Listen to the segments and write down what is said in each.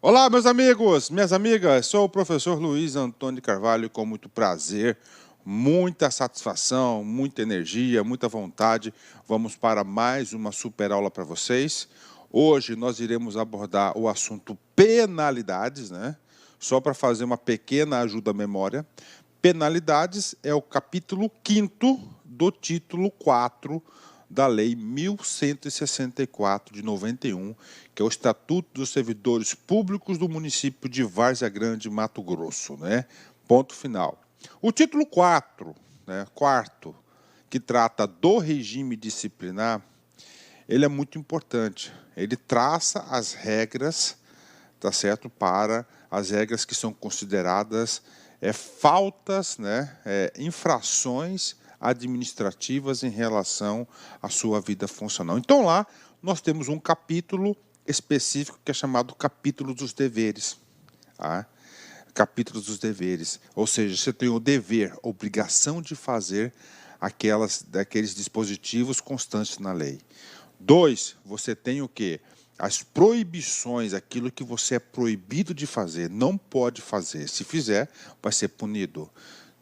Olá, meus amigos, minhas amigas, sou o professor Luiz Antônio Carvalho, com muito prazer, muita satisfação, muita energia, muita vontade. Vamos para mais uma super aula para vocês. Hoje nós iremos abordar o assunto penalidades, né? Só para fazer uma pequena ajuda à memória. Penalidades é o capítulo 5º do título 4 da Lei 1164 de 91, que é o Estatuto dos Servidores Públicos do município de Várzea Grande, Mato Grosso, né? Ponto final. O título 4, né, quarto, que trata do regime disciplinar, ele é muito importante. Ele traça as regras, tá certo, para as regras que são consideradas faltas, né, infrações administrativas em relação à sua vida funcional. Então lá nós temos um capítulo específico que é chamado capítulo dos deveres. Tá? Capítulo dos deveres, ou seja, você tem o dever, obrigação de fazer daqueles dispositivos constantes na lei. 2, você tem o quê? As proibições, aquilo que você é proibido de fazer, não pode fazer. Se fizer, vai ser punido.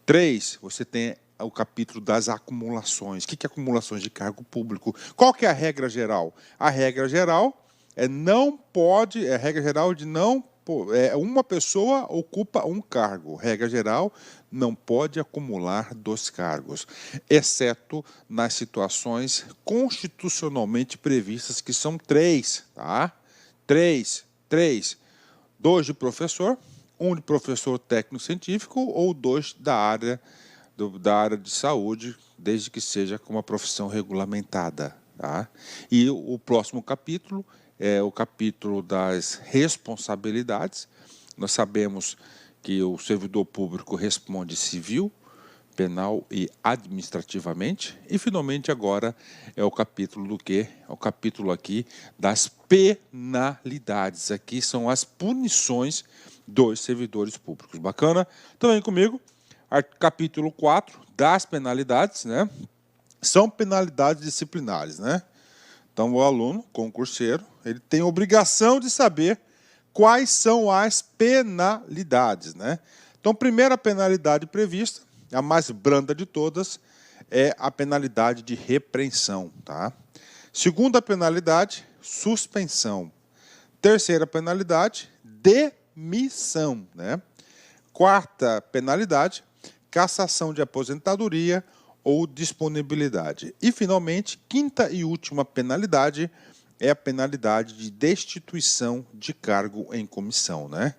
3, você tem o capítulo das acumulações. O que é acumulações de cargo público? Qual que é a regra geral? A regra geral a regra geral de não, uma pessoa ocupa um cargo. Regra geral, não pode acumular 2 cargos, exceto nas situações constitucionalmente previstas, que são 3, tá? 3, 2 de professor, 1 de professor técnico-científico ou 2 da área de saúde, desde que seja com uma profissão regulamentada. Tá? E o próximo capítulo é o capítulo das responsabilidades. Nós sabemos que o servidor público responde civil, penal e administrativamente. E, finalmente, agora é o capítulo do quê? É o capítulo aqui das penalidades. Aqui são as punições dos servidores públicos. Bacana? Então, vem comigo. Capítulo 4 das penalidades, né? São penalidades disciplinares, né? Então, o aluno, concurseiro, ele tem obrigação de saber quais são as penalidades, né? Então, primeira penalidade prevista, a mais branda de todas, é a penalidade de repreensão, tá? Segunda penalidade, suspensão. Terceira penalidade, demissão, né? Quarta penalidade, cassação de aposentadoria ou disponibilidade. E, finalmente, quinta e última penalidade é a penalidade de destituição de cargo em comissão, né?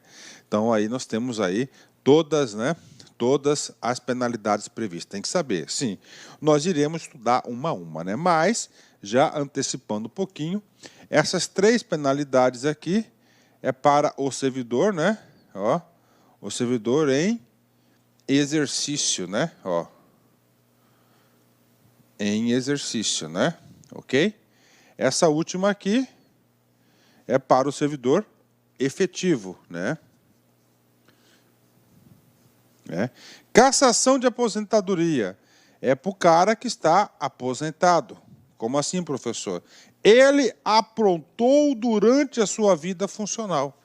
Então, aí nós temos aí todas, né? Todas as penalidades previstas. Tem que saber, sim. Nós iremos estudar uma a uma, né? Mas, já antecipando um pouquinho, essas 3 penalidades aqui é para o servidor, né? Ó, o servidor em exercício, né? Ó, em exercício, né? Ok? Essa última aqui é para o servidor efetivo, né? Cassação de aposentadoria é para o cara que está aposentado. Como assim, professor? Ele aprontou durante a sua vida funcional.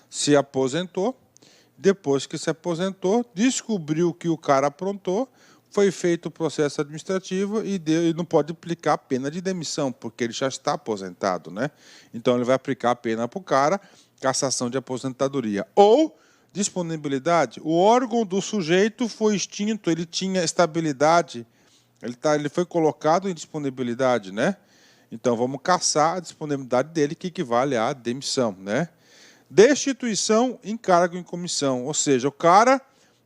Se aposentou, depois que se aposentou, descobriu que o cara aprontou, foi feito o processo administrativo e não pode aplicar a pena de demissão, porque ele já está aposentado, né? Então, ele vai aplicar a pena para o cara, cassação de aposentadoria. Ou disponibilidade, o órgão do sujeito foi extinto, ele tinha estabilidade, ele foi colocado em disponibilidade, né? Então, vamos cassar a disponibilidade dele, que equivale à demissão, né? Destituição em cargo em comissão, ou seja, o cara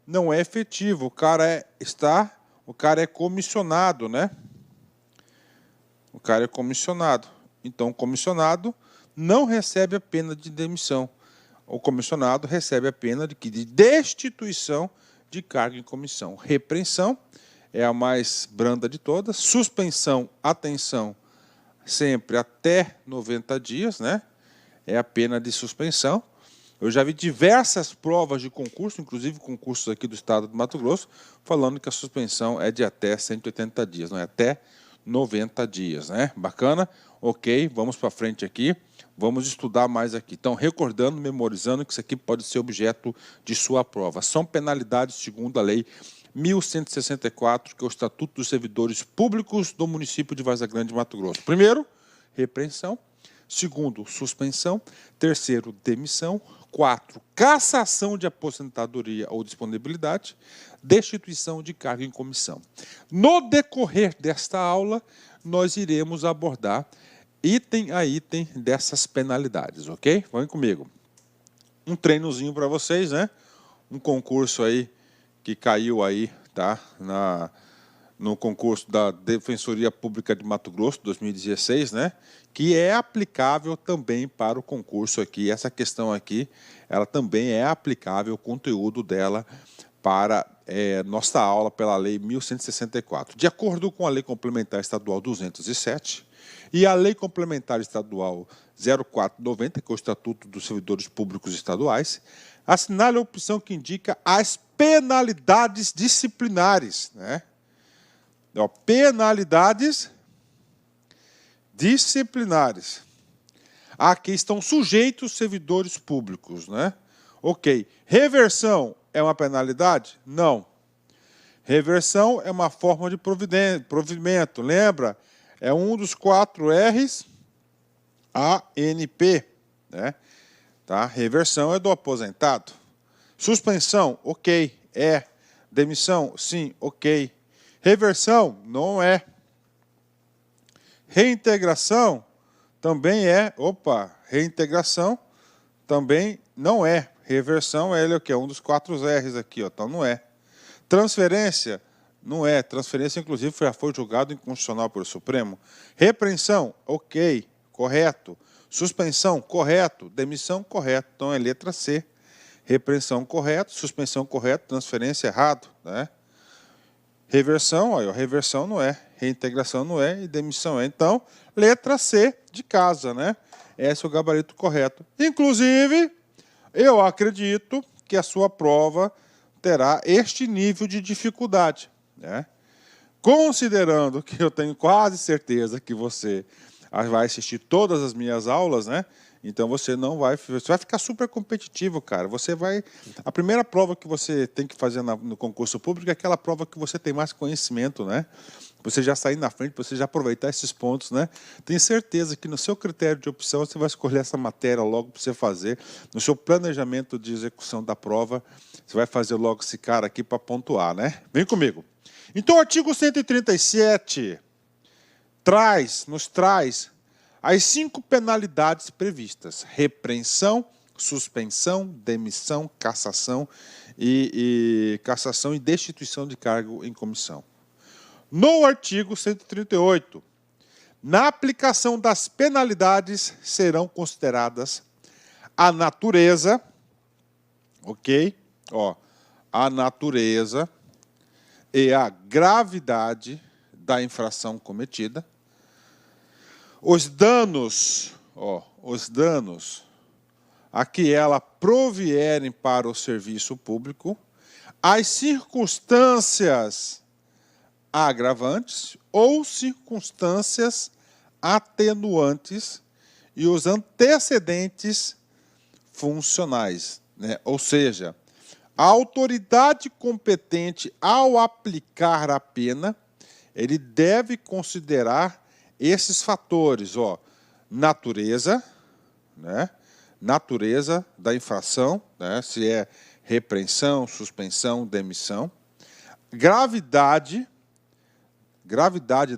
não é efetivo, o cara é comissionado, né? O cara é comissionado. Então, o comissionado não recebe a pena de demissão. O comissionado recebe a pena de destituição de cargo em comissão. Repreensão é a mais branda de todas. Suspensão, atenção, sempre até 90 dias, né? É a pena de suspensão. Eu já vi diversas provas de concurso, inclusive concursos aqui do estado do Mato Grosso, falando que a suspensão é de até 180 dias, não é até 90 dias, né? Bacana? Ok, vamos para frente aqui. Vamos estudar mais aqui. Então, recordando, memorizando que isso aqui pode ser objeto de sua prova. São penalidades segundo a Lei 1164, que é o Estatuto dos Servidores Públicos do município de Várzea Grande, Mato Grosso. Primeiro, repreensão. Segundo, suspensão. Terceiro, demissão. 4, cassação de aposentadoria ou disponibilidade. Destituição de cargo em comissão. No decorrer desta aula, nós iremos abordar item a item dessas penalidades, ok? Vem comigo. Um treinozinho para vocês, né? Um concurso aí que caiu aí, tá? No concurso da Defensoria Pública de Mato Grosso, 2016, né? Que é aplicável também para o concurso aqui. Essa questão aqui, ela também é aplicável, o conteúdo dela, para nossa aula pela Lei 1164. De acordo com a Lei Complementar Estadual 207 e a Lei Complementar Estadual 0490, que é o Estatuto dos Servidores Públicos Estaduais, assinale a opção que indica as penalidades disciplinares, né? Penalidades disciplinares. Aqui estão sujeitos servidores públicos, né? Ok. Reversão é uma penalidade? Não. Reversão é uma forma de provimento. Lembra? É um dos 4 R's ANP, né? Tá? Reversão é do aposentado. Suspensão, ok, é. Demissão, sim, ok. Reversão, não é. Reintegração, também é. Opa, reintegração também não é. Reversão, ele é o quê? Um dos 4 R's aqui, ó, então não é. Transferência, não é. Transferência, inclusive, já foi julgado inconstitucional pelo Supremo. Repreensão, ok, correto. Suspensão, correto. Demissão, correto. Então é letra C. Repreensão, correto. Suspensão, correto. Transferência, errado, né? Reversão, ó, reversão não é. Reintegração não é. E demissão é. Então, letra C de casa, né? Esse é o gabarito correto. Inclusive, eu acredito que a sua prova terá este nível de dificuldade, né? Considerando que eu tenho quase certeza que você vai assistir todas as minhas aulas, né? Então você vai ficar super competitivo, cara. A primeira prova que você tem que fazer no concurso público é aquela prova que você tem mais conhecimento, né? Você já sair na frente, você já aproveitar esses pontos, né? Tenho certeza que no seu critério de opção você vai escolher essa matéria logo para você fazer. No seu planejamento de execução da prova, você vai fazer logo esse cara aqui para pontuar, né? Vem comigo. Então o artigo 137 nos traz as 5 penalidades previstas: repreensão, suspensão, demissão, cassação e destituição de cargo em comissão. No artigo 138, na aplicação das penalidades serão consideradas a natureza, ok? Ó, a natureza e a gravidade da infração cometida, os danos a que ela provierem para o serviço público, as circunstâncias agravantes ou circunstâncias atenuantes e os antecedentes funcionais, né? Ou seja, a autoridade competente, ao aplicar a pena, ele deve considerar esses fatores, ó, natureza, né? Natureza da infração, né? Se é repreensão, suspensão, demissão, gravidade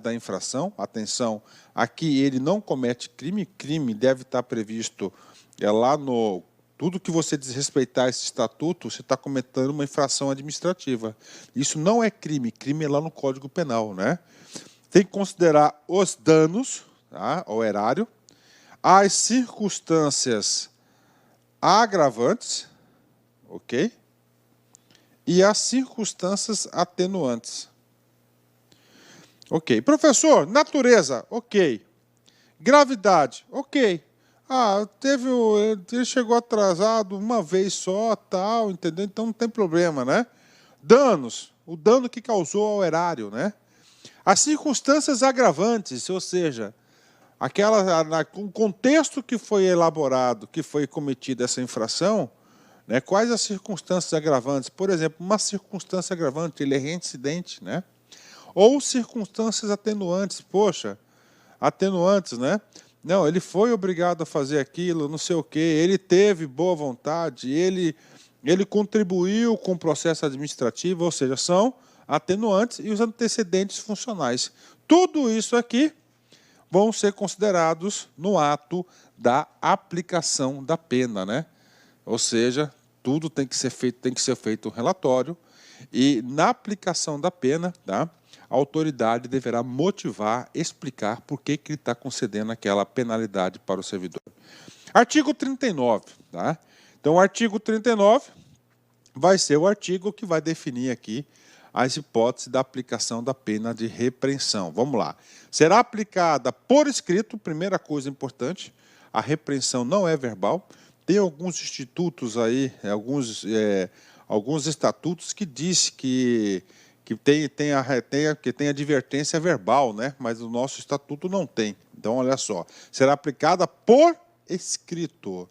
da infração, atenção, aqui ele não comete crime deve estar previsto lá no... Tudo que você desrespeitar esse estatuto, você está cometendo uma infração administrativa. Isso não é crime é lá no Código Penal, né? Tem que considerar os danos, tá, ao erário, as circunstâncias agravantes, ok? E as circunstâncias atenuantes. Ok. Professor, natureza, ok. Gravidade, ok. Ah, ele chegou atrasado uma vez só, tal, entendeu? Então não tem problema, né? Danos, o dano que causou ao erário, né? As circunstâncias agravantes, ou seja, o contexto que foi elaborado, que foi cometida essa infração, né, quais as circunstâncias agravantes? Por exemplo, uma circunstância agravante, ele é reincidente, né? Ou circunstâncias atenuantes, poxa, atenuantes, né? Não, ele foi obrigado a fazer aquilo, não sei o quê, ele teve boa vontade, ele contribuiu com o processo administrativo, ou seja, são atenuantes e os antecedentes funcionais. Tudo isso aqui vão ser considerados no ato da aplicação da pena, né? Ou seja, tudo tem que ser feito um relatório e na aplicação da pena, tá? A autoridade deverá motivar, explicar por que ele está concedendo aquela penalidade para o servidor. Artigo 39, tá? Então, o artigo 39 vai ser o artigo que vai definir aqui as hipóteses da aplicação da pena de repreensão. Vamos lá. Será aplicada por escrito, primeira coisa importante, a repreensão não é verbal. Tem alguns institutos aí, alguns estatutos que diz que tem advertência verbal, né? Mas o nosso estatuto não tem. Então, olha só, será aplicada por escrito.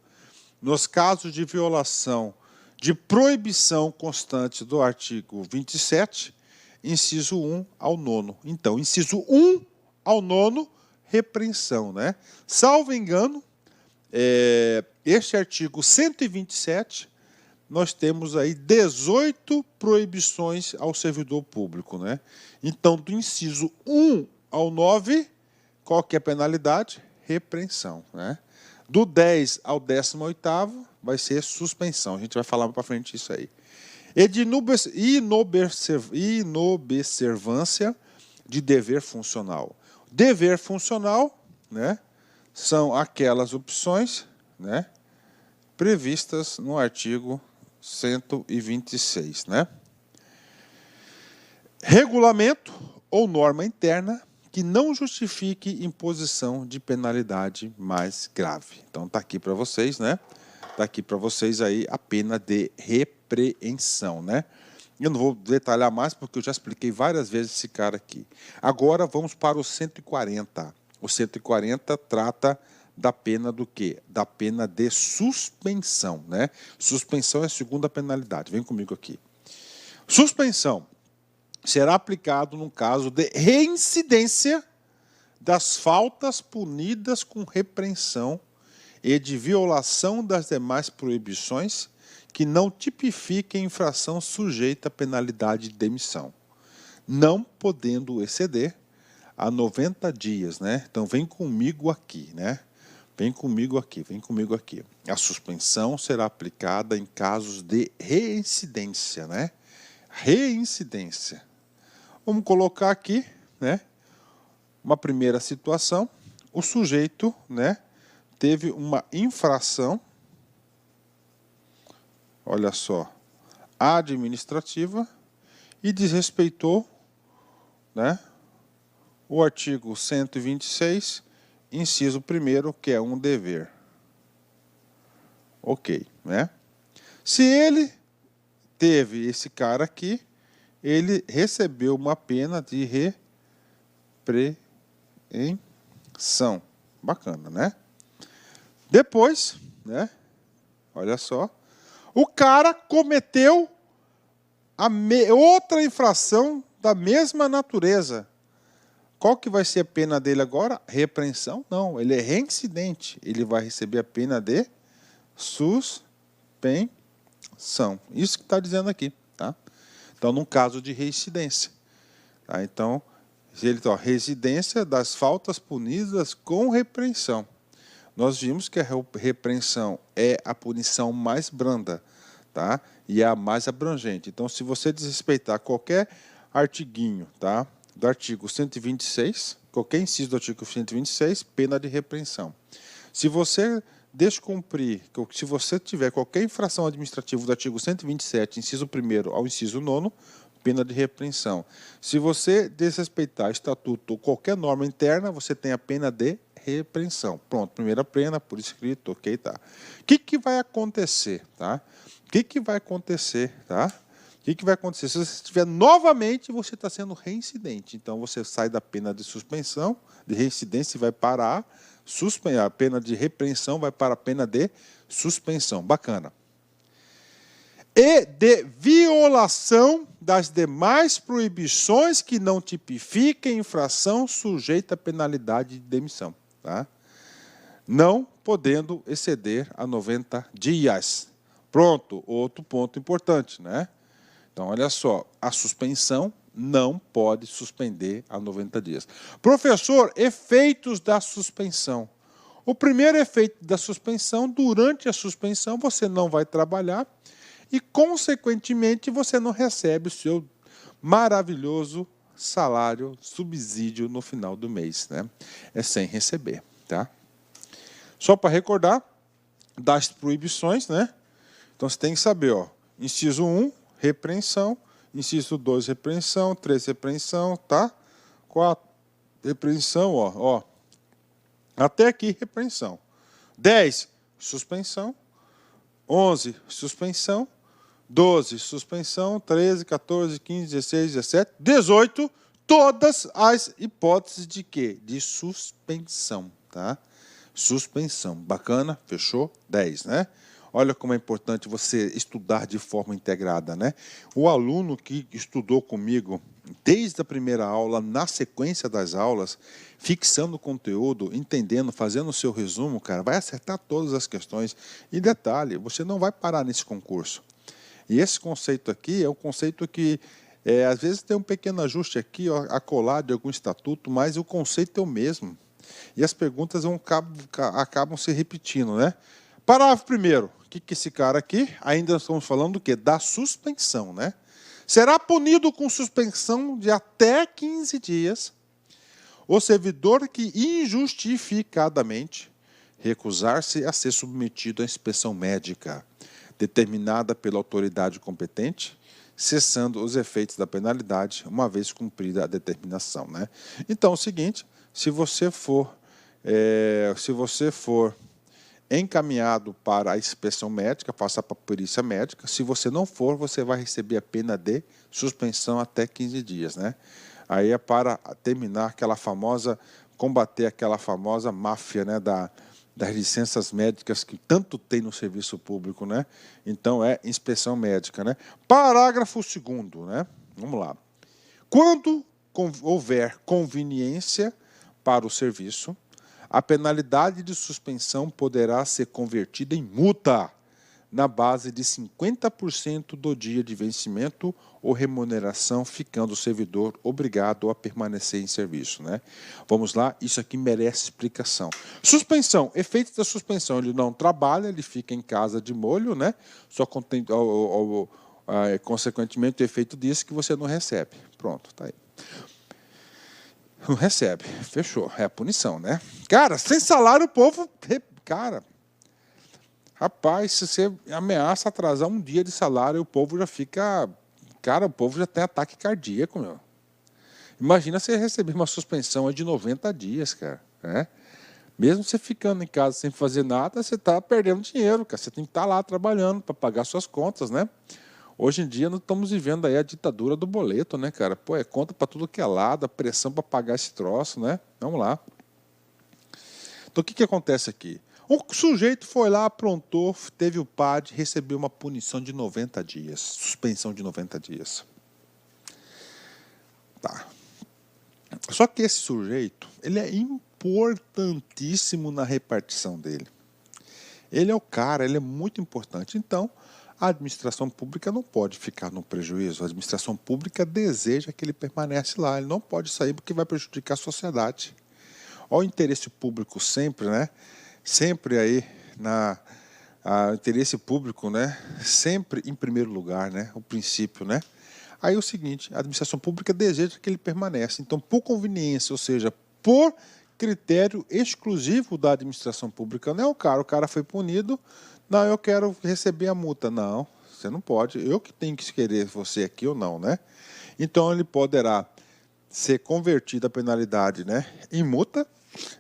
Nos casos de violação de proibição constante do artigo 27, inciso 1 ao 9º. Então, inciso 1 ao 9º, repreensão, né? Salvo engano, este artigo 127, nós temos aí 18 proibições ao servidor público, né? Então, do inciso 1 ao 9, qual que é a penalidade? Repreensão, né? Do 10 ao 18º vai ser suspensão. A gente vai falar para frente isso aí. E de inobservância de dever funcional. Dever funcional, né, são aquelas opções, né, previstas no artigo 126, né? Regulamento ou norma interna que não justifique imposição de penalidade mais grave. Então está aqui para vocês, né? Está aqui para vocês aí a pena de repreensão, né? Eu não vou detalhar mais porque eu já expliquei várias vezes esse cara aqui. Agora vamos para o 140. O 140 trata da pena do quê? Da pena de suspensão, né? Suspensão é a segunda penalidade. Vem comigo aqui. Suspensão será aplicado no caso de reincidência das faltas punidas com repreensão e de violação das demais proibições que não tipifiquem infração sujeita à penalidade de demissão, não podendo exceder a 90 dias, né? Então vem comigo aqui, né? Vem comigo aqui. A suspensão será aplicada em casos de reincidência, né? Reincidência. Vamos colocar aqui, né, uma primeira situação. O sujeito, né, teve uma infração, olha só, administrativa e desrespeitou, né, o artigo 126, inciso 1º, que é um dever. Ok, né? Se ele teve esse cara aqui, ele recebeu uma pena de repreensão. Bacana, né? Depois, né? Olha só. O cara cometeu outra infração da mesma natureza. Qual que vai ser a pena dele agora? Repreensão? Não, ele é reincidente. Ele vai receber a pena de suspensão. Isso que está dizendo aqui, tá? Então, num caso de reincidência. Tá? Então, residência das faltas punidas com repreensão. Nós vimos que a repreensão é a punição mais branda, tá? E é a mais abrangente. Então, se você desrespeitar qualquer artiguinho, tá, do artigo 126, qualquer inciso do artigo 126, pena de repreensão. Se você descumprir, se você tiver qualquer infração administrativa do artigo 127, inciso 1º ao inciso 9º, pena de repreensão. Se você desrespeitar estatuto ou qualquer norma interna, você tem a pena de repreensão. Pronto, primeira pena, por escrito, ok, tá. O que vai acontecer, tá? O que vai acontecer, tá? O que vai acontecer? Se você estiver novamente, você está sendo reincidente. Então, você sai da pena de suspensão, de reincidência e vai para a pena de repreensão, vai para a pena de suspensão. Bacana. E de violação das demais proibições que não tipifiquem infração sujeita à penalidade de demissão. Tá? Não podendo exceder a 90 dias. Pronto, outro ponto importante, né? Então, olha só, a suspensão não pode suspender a 90 dias. Professor, efeitos da suspensão. O primeiro efeito da suspensão, durante a suspensão, você não vai trabalhar e, consequentemente, você não recebe o seu maravilhoso salário, subsídio no final do mês, né? É sem receber, tá? Só para recordar das proibições, né? Então, você tem que saber, ó, inciso 1, repreensão, inciso 2, repreensão, 3, repreensão, tá? 4, repreensão, ó. Até aqui, repreensão. 10, suspensão. 11, suspensão. 12, suspensão. 13, 14, 15, 16, 17, 18, todas as hipóteses de quê? De suspensão, tá? Suspensão. Bacana? Fechou? 10, né? Olha como é importante você estudar de forma integrada, né? O aluno que estudou comigo desde a primeira aula, na sequência das aulas, fixando o conteúdo, entendendo, fazendo o seu resumo, cara, vai acertar todas as questões. E detalhe, você não vai parar nesse concurso. E esse conceito aqui é um conceito que, às vezes, tem um pequeno ajuste aqui, ó, acolá de algum estatuto, mas o conceito é o mesmo. E as perguntas acabam se repetindo, né? Parágrafo primeiro. O que esse cara aqui, ainda estamos falando do quê? Da suspensão, né? Será punido com suspensão de até 15 dias o servidor que injustificadamente recusar-se a ser submetido à inspeção médica determinada pela autoridade competente, cessando os efeitos da penalidade, uma vez cumprida a determinação, né? Então, é o seguinte, se você for encaminhado para a inspeção médica, passar para a perícia médica. Se você não for, você vai receber a pena de suspensão até 15 dias, né? Aí é para terminar combater aquela famosa máfia, né, das licenças médicas que tanto tem no serviço público, né? Então é inspeção médica, né? Parágrafo 2º, né? Vamos lá. Quando houver conveniência para o serviço, a penalidade de suspensão poderá ser convertida em multa na base de 50% do dia de vencimento ou remuneração, ficando o servidor obrigado a permanecer em serviço, né? Vamos lá, isso aqui merece explicação. Suspensão, efeitos da suspensão, ele não trabalha, ele fica em casa de molho, né? Só contém, consequentemente, o efeito disso que você não recebe. Pronto, tá aí. Não recebe, fechou, é a punição, né? Cara, sem salário o povo... Cara, rapaz, se você ameaça atrasar um dia de salário, o povo já fica... Cara, o povo já tem ataque cardíaco, meu. Imagina você receber uma suspensão de 90 dias, cara, né? Mesmo você ficando em casa sem fazer nada, você está perdendo dinheiro, cara. Você tem que estar lá trabalhando para pagar suas contas, né? Hoje em dia nós estamos vivendo aí a ditadura do boleto, né, cara? Pô, é conta para tudo que é lado, a pressão para pagar esse troço, né? Vamos lá. Então, o que acontece aqui? O sujeito foi lá, aprontou, teve o PAD, recebeu uma punição de 90 dias, suspensão de 90 dias. Tá. Só que esse sujeito, ele é importantíssimo na repartição dele. Ele é o cara, ele é muito importante. Então, a administração pública não pode ficar no prejuízo. A administração pública deseja que ele permaneça lá. Ele não pode sair porque vai prejudicar a sociedade. Olha o interesse público sempre, né? Sempre aí, o interesse público, né? Sempre em primeiro lugar, né? O princípio, né? Aí é o seguinte, a administração pública deseja que ele permaneça. Então, por conveniência, ou seja, por critério exclusivo da administração pública, não é o cara foi punido, não, eu quero receber a multa. Não, você não pode. Eu que tenho que querer você aqui ou não, né? Então, ele poderá ser convertido a penalidade, né, em multa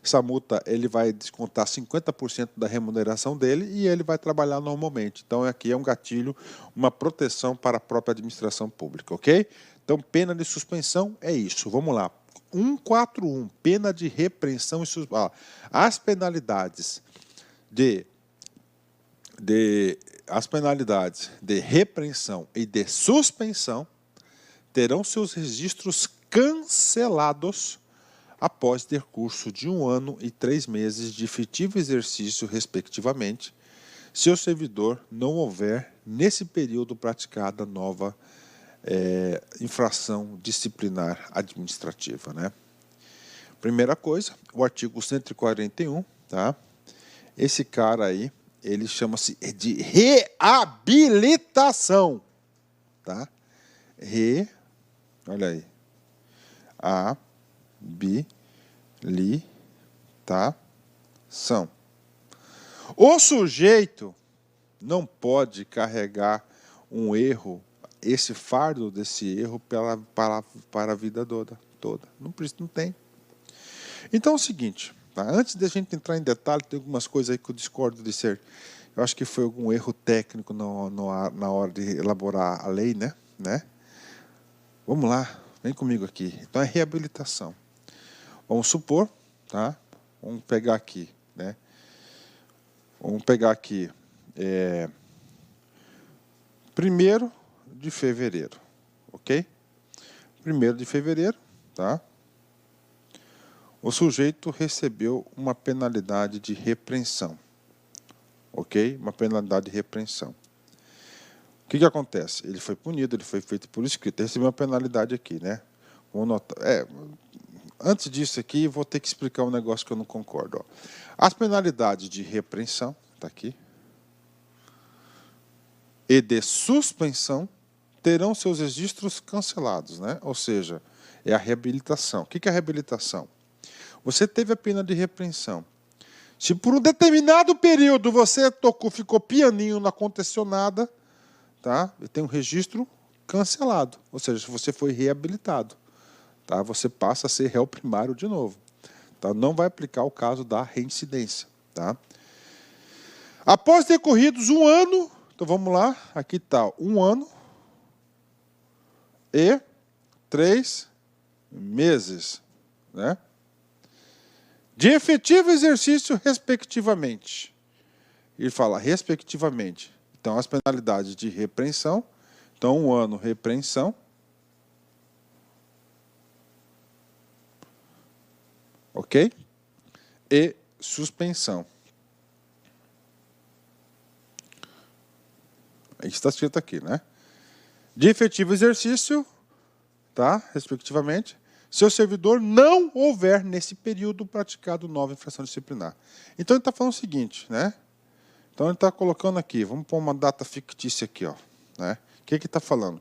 Essa multa ele vai descontar 50% da remuneração dele e ele vai trabalhar normalmente. Então aqui é um gatilho, uma proteção para a própria administração pública, ok? Então pena de suspensão é isso. Vamos lá. 141, pena de repreensão e suspensão. As penalidades de repreensão e de suspensão terão seus registros cancelados após ter curso de 1 ano e 3 meses de efetivo exercício, respectivamente, se o servidor não houver, nesse período, praticada nova infração disciplinar administrativa, né? Primeira coisa, o artigo 141, tá? Esse cara aí, ele chama-se de reabilitação, tá? Olha aí. Habilitação. O sujeito não pode carregar um erro, esse fardo desse erro para a vida toda. Não tem. Então é o seguinte, tá? Antes de a gente entrar em detalhe, tem algumas coisas aí que eu discordo de ser. Eu acho que foi algum erro técnico na hora de elaborar a lei, né? Vamos lá, vem comigo aqui. Então é reabilitação. Vamos supor, tá? Vamos pegar aqui, né? Vamos pegar aqui, 1º de fevereiro, ok? 1º de fevereiro, tá? O sujeito recebeu uma penalidade de repreensão, ok? Uma penalidade de repreensão. O que acontece? Ele foi punido, ele foi feito por escrito, ele recebeu uma penalidade aqui, né? Vamos notar. Antes disso aqui, vou ter que explicar um negócio que eu não concordo. Ó. As penalidades de repreensão, está aqui, e de suspensão terão seus registros cancelados, né? Ou seja, é a reabilitação. O que é a reabilitação? Você teve a pena de repreensão. Se por um determinado período você ficou pianinho, não aconteceu nada, tá? Tem um registro cancelado. Ou seja, você foi reabilitado. Tá? Você passa a ser réu primário de novo. Tá? Não vai aplicar o caso da reincidência. Tá? Após decorridos 1 ano, então vamos lá, aqui está 1 ano e 3 meses, né? De efetivo exercício, respectivamente. Ele fala respectivamente. Então, as penalidades de repreensão. Então, 1 ano, repreensão. Ok? E suspensão. Isso está escrito aqui, né? De efetivo exercício, tá? Respectivamente, se o servidor não houver, nesse período, praticado nova infração disciplinar. Então, ele está falando o seguinte, né? Então, ele está colocando aqui, vamos pôr uma data fictícia aqui, ó, né? O que ele está falando?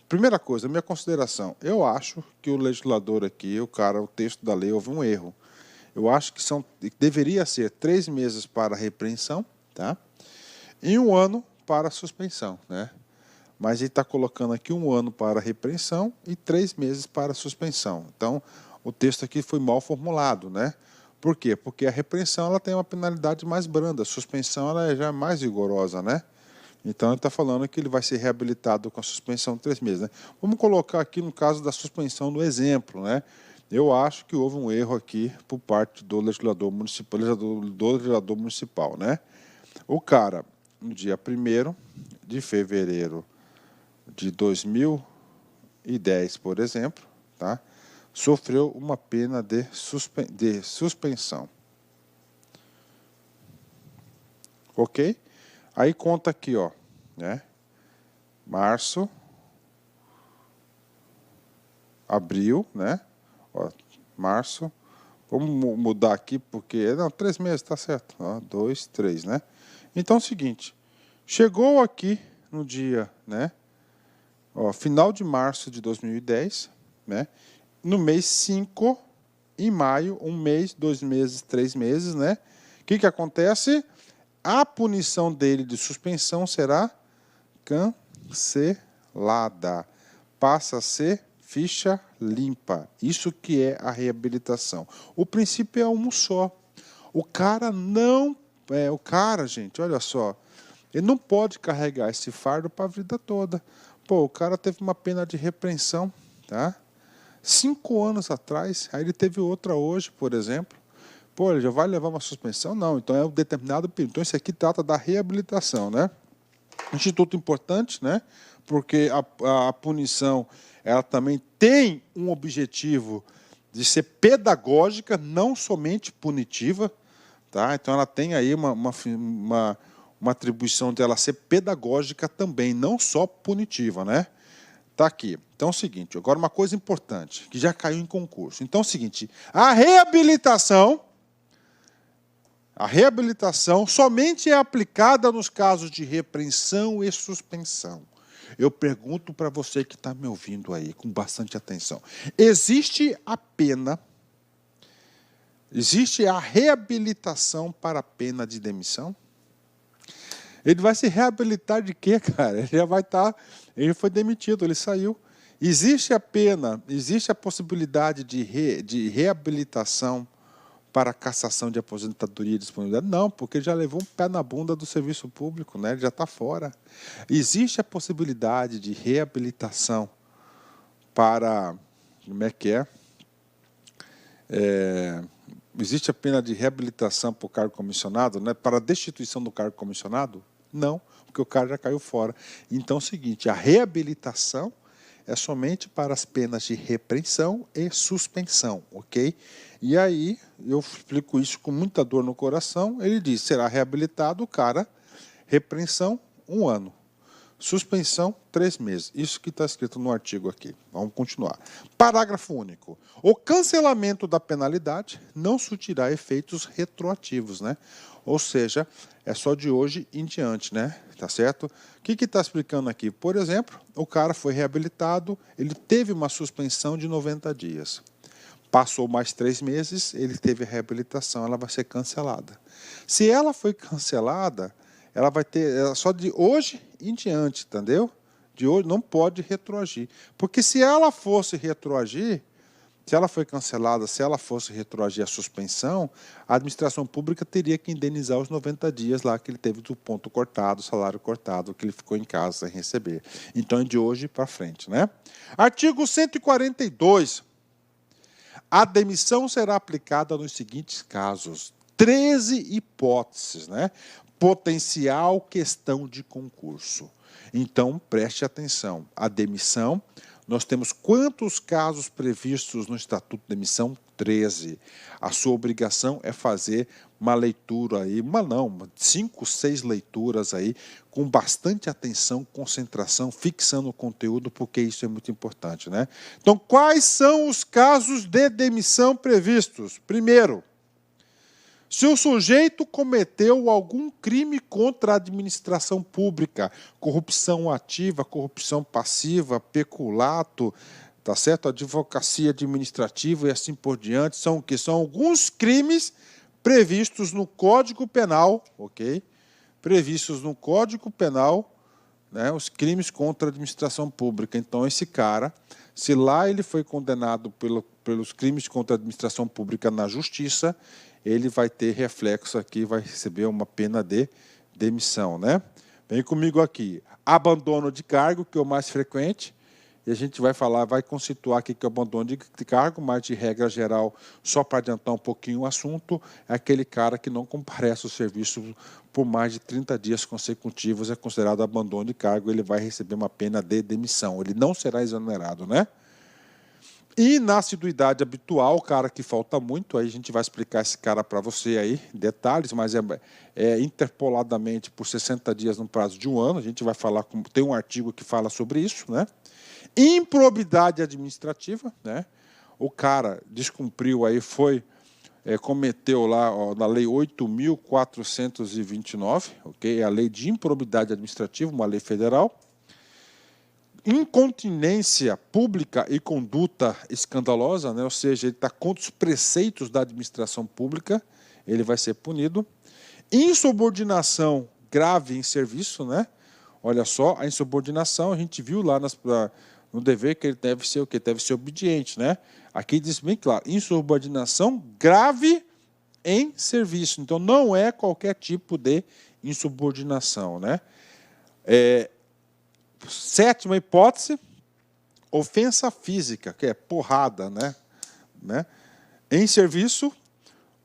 Primeira coisa, minha consideração, eu acho que o legislador aqui, o texto da lei, houve um erro. Eu acho que deveria ser 3 meses para repreensão, tá? E 1 ano para suspensão, né? Mas ele está colocando aqui 1 ano para repreensão e 3 meses para suspensão. Então, o texto aqui foi mal formulado, né? Por quê? Porque a repreensão ela tem uma penalidade mais branda, a suspensão ela já é mais rigorosa, né? Então, ele está falando que ele vai ser reabilitado com a suspensão de 3 meses, né? Vamos colocar aqui no caso da suspensão no exemplo, né? Eu acho que houve um erro aqui por parte do legislador municipal, né? O cara, no dia 1º de fevereiro de 2010, por exemplo, tá? Sofreu uma pena de suspensão. Ok? Aí conta aqui, ó, né? Março, abril, né? Ó, março, vamos mudar aqui porque... Não, 3 meses, tá certo. Ó, 2, 3, né? Então é o seguinte, chegou aqui no dia, né? Ó, final de março de 2010, né? No mês 5, em maio, 1 mês, 2 meses, 3 meses, né? O que acontece? A punição dele de suspensão será cancelada. Passa a ser ficha limpa. Isso que é a reabilitação. O princípio é um só. O cara não... gente, olha só. Ele não pode carregar esse fardo para a vida toda. Pô, o cara teve uma pena de repreensão, tá? 5 anos atrás, aí ele teve outra hoje, por exemplo. Pô, ele já vai levar uma suspensão? Não, então é um determinado período. Então, isso aqui trata da reabilitação, né? Instituto importante, né? Porque a punição, ela também tem um objetivo de ser pedagógica, não somente punitiva, tá? Então, ela tem aí uma atribuição dela ser pedagógica também, não só punitiva, né? Tá aqui. Então é o seguinte, agora uma coisa importante, que já caiu em concurso. Então é o seguinte, a reabilitação somente é aplicada nos casos de repreensão e suspensão. Eu pergunto para você que está me ouvindo aí, com bastante atenção. Existe a reabilitação para a pena de demissão? Ele vai se reabilitar de quê, cara? Ele já vai estar... Ele foi demitido, ele saiu. Existe a possibilidade de reabilitação para cassação de aposentadoria e disponibilidade? Não, porque ele já levou um pé na bunda do serviço público, né? Ele já está fora. Existe a possibilidade de reabilitação para... Como é que é? Existe a pena de reabilitação para o cargo comissionado, né? Para a destituição do cargo comissionado? Não, porque o cara já caiu fora. Então é o seguinte, a reabilitação é somente para as penas de repreensão e suspensão, ok? E aí, eu explico isso com muita dor no coração, ele diz, será reabilitado o cara, repreensão, 1 ano. Suspensão, 3 meses. Isso que está escrito no artigo aqui. Vamos continuar. Parágrafo único. O cancelamento da penalidade não surtirá efeitos retroativos, né? Ou seja, é só de hoje em diante, né? Tá certo? O que está explicando aqui? Por exemplo, o cara foi reabilitado, ele teve uma suspensão de 90 dias. Passou mais 3 meses, ele teve a reabilitação, ela vai ser cancelada. Se ela foi cancelada, ela vai ter só de hoje em diante, entendeu? De hoje não pode retroagir. Porque se ela fosse retroagir, se ela foi cancelada, se ela fosse retroagir a suspensão, a administração pública teria que indenizar os 90 dias lá que ele teve do ponto cortado, salário cortado, que ele ficou em casa sem receber. Então é de hoje para frente, né? Artigo 142. A demissão será aplicada nos seguintes casos. 13 hipóteses, né? Potencial questão de concurso. Então, preste atenção. A demissão, nós temos quantos casos previstos no Estatuto de Demissão? 13. A sua obrigação é fazer uma leitura aí, 5, 6 leituras aí, com bastante atenção, concentração, fixando o conteúdo, porque isso é muito importante, né? Então, quais são os casos de demissão previstos? Primeiro, se o sujeito cometeu algum crime contra a administração pública, corrupção ativa, corrupção passiva, peculato, tá certo? Advocacia administrativa e assim por diante, são o quê? São alguns crimes previstos no Código Penal, ok? Previstos no Código Penal, né, os crimes contra a administração pública. Então, esse cara, se lá ele foi condenado pelos crimes contra a administração pública na justiça, ele vai ter reflexo aqui, vai receber uma pena de demissão, né? Vem comigo aqui. Abandono de cargo, que é o mais frequente, e a gente vai falar, vai conceituar aqui que é o abandono de cargo, mas de regra geral, só para adiantar um pouquinho o assunto, é aquele cara que não comparece ao serviço por mais de 30 dias consecutivos, é considerado abandono de cargo, ele vai receber uma pena de demissão, ele não será exonerado, né? E na assiduidade habitual, o cara que falta muito, aí a gente vai explicar esse cara para você aí, detalhes, mas é interpoladamente por 60 dias no prazo de 1 ano, a gente vai falar, tem um artigo que fala sobre isso, né? Improbidade administrativa, né? O cara descumpriu aí, cometeu lá na lei 8.429, ok? A lei de improbidade administrativa, uma lei federal. Incontinência pública e conduta escandalosa, né? Ou seja, ele está contra os preceitos da administração pública, ele vai ser punido. Insubordinação grave em serviço, né? Olha só, a insubordinação, a gente viu lá no dever que ele deve ser o quê? Deve ser obediente, né? Aqui diz bem claro, insubordinação grave em serviço. Então, não é qualquer tipo de insubordinação, né? Sétima hipótese, ofensa física, que é porrada, né? Em serviço,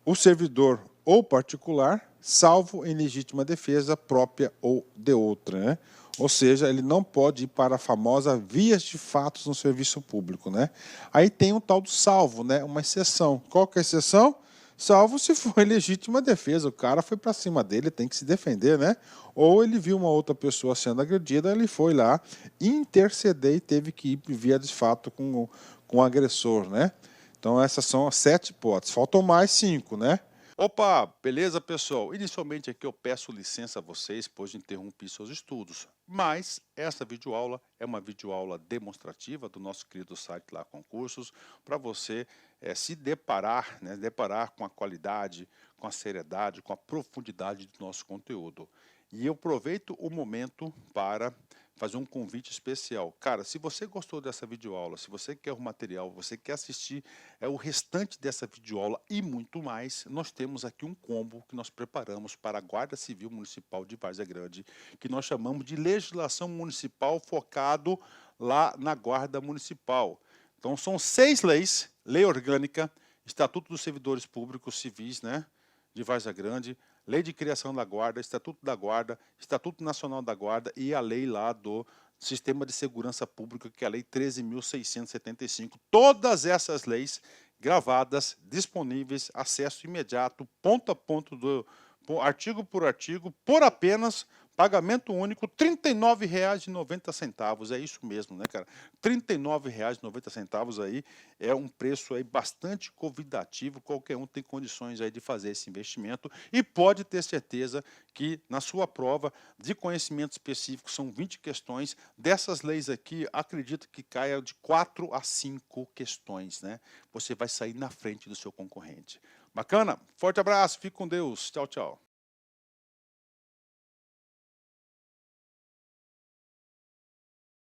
o servidor ou particular, salvo em legítima defesa própria ou de outra, né? Ou seja, ele não pode ir para a famosa vias de fatos no serviço público, né? Aí tem um tal do salvo, né? Uma exceção. Qual que é a exceção? Salvo se for em legítima defesa. O cara foi para cima dele, tem que se defender, né? Ou ele viu uma outra pessoa sendo agredida, ele foi lá interceder e teve que ir via de fato com o agressor, né? Então essas são as 7 hipóteses. Faltam mais 5, né? Opa, beleza, pessoal? Inicialmente aqui eu peço licença a vocês, pois interrompi seus estudos. Mas essa videoaula é uma videoaula demonstrativa do nosso querido site lá Concursos, para você se deparar, né, deparar com a qualidade, com a seriedade, com a profundidade do nosso conteúdo. E eu aproveito o momento para fazer um convite especial. Cara, se você gostou dessa videoaula, se você quer o material, você quer assistir o restante dessa videoaula e muito mais, nós temos aqui um combo que nós preparamos para a Guarda Civil Municipal de Várzea Grande, que nós chamamos de legislação municipal focado lá na Guarda Municipal. Então são 6 leis, lei orgânica, Estatuto dos Servidores Públicos Civis, né, de Várzea Grande, Lei de Criação da Guarda, Estatuto da Guarda, Estatuto Nacional da Guarda e a lei lá do Sistema de Segurança Pública, que é a Lei 13.675. Todas essas leis gravadas, disponíveis, acesso imediato, ponto a ponto, artigo por artigo, por apenas pagamento único, R$ 39,90. É isso mesmo, né, cara? R$ 39,90 aí é um preço aí bastante convidativo. Qualquer um tem condições aí de fazer esse investimento e pode ter certeza que na sua prova de conhecimento específico são 20 questões. Dessas leis aqui, acredito que caia de 4 a 5 questões, né? Você vai sair na frente do seu concorrente. Bacana? Forte abraço, fique com Deus. Tchau, tchau.